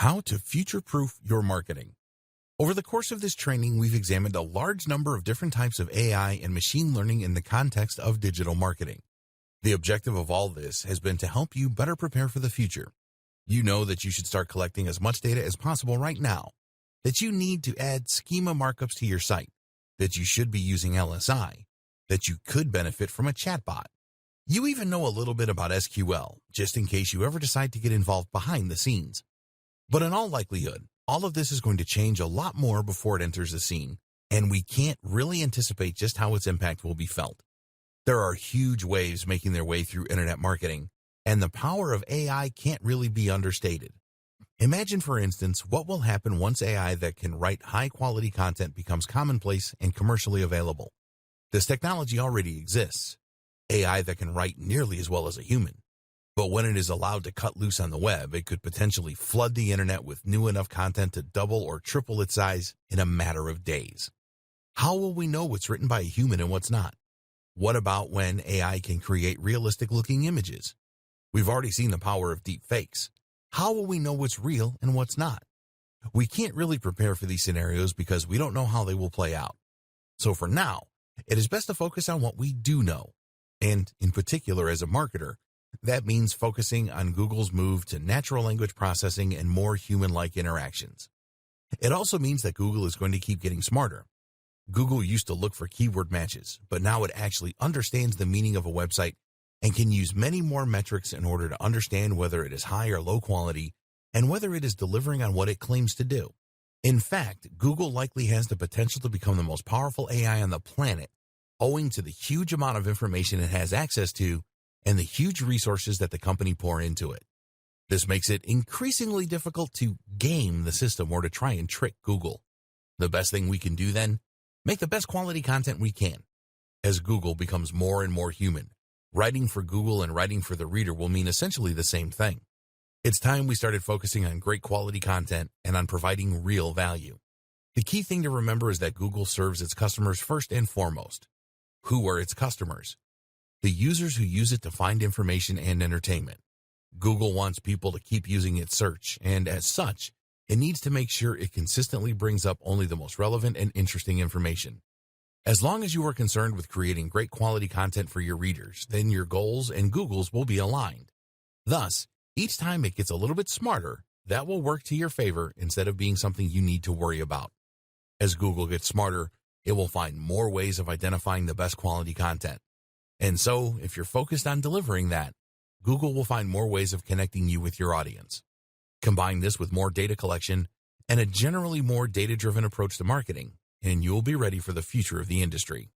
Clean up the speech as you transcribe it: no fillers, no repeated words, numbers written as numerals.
How to future-proof your marketing. Over the course of this training, we've examined a large number of different types of AI and machine learning in the context of digital marketing. The objective of all this has been to help you better prepare for the future. You know that you should start collecting as much data as possible right now, that you need to add schema markups to your site, that you should be using LSI, that you could benefit from a chatbot. You even know a little bit about SQL, just in case you ever decide to get involved behind the scenes. But in all likelihood, all of this is going to change a lot more before it enters the scene, and we can't really anticipate just how its impact will be felt. There are huge waves making their way through internet marketing, and the power of AI can't really be understated. Imagine, for instance, what will happen once AI that can write high-quality content becomes commonplace and commercially available. This technology already exists. AI that can write nearly as well as a human. But when it is allowed to cut loose on the web, it could potentially flood the internet with new enough content to double or triple its size in a matter of days. How will we know what's written by a human and what's not? What about when AI can create realistic-looking images? We've already seen the power of deep fakes. How will we know what's real and what's not? We can't really prepare for these scenarios because we don't know how they will play out. So for now, it is best to focus on what we do know. And in particular, as a marketer, that means focusing on Google's move to natural language processing and more human-like interactions. It also means that Google is going to keep getting smarter. Google used to look for keyword matches, but now it actually understands the meaning of a website and can use many more metrics in order to understand whether it is high or low quality and whether it is delivering on what it claims to do. In fact, Google likely has the potential to become the most powerful AI on the planet, owing to the huge amount of information it has access to and the huge resources that the company pour into it. This makes it increasingly difficult to game the system or to try and trick Google. The best thing we can do then, make the best quality content we can. As Google becomes more and more human, writing for Google and writing for the reader will mean essentially the same thing. It's time we started focusing on great quality content and on providing real value. The key thing to remember is that Google serves its customers first and foremost. Who are its customers? The users who use it to find information and entertainment. Google wants people to keep using its search, and as such, it needs to make sure it consistently brings up only the most relevant and interesting information. As long as you are concerned with creating great quality content for your readers, then your goals and Google's will be aligned. Thus, each time it gets a little bit smarter, that will work to your favor instead of being something you need to worry about. As Google gets smarter, it will find more ways of identifying the best quality content. And so, if you're focused on delivering that, Google will find more ways of connecting you with your audience. Combine this with more data collection and a generally more data-driven approach to marketing, and you'll be ready for the future of the industry.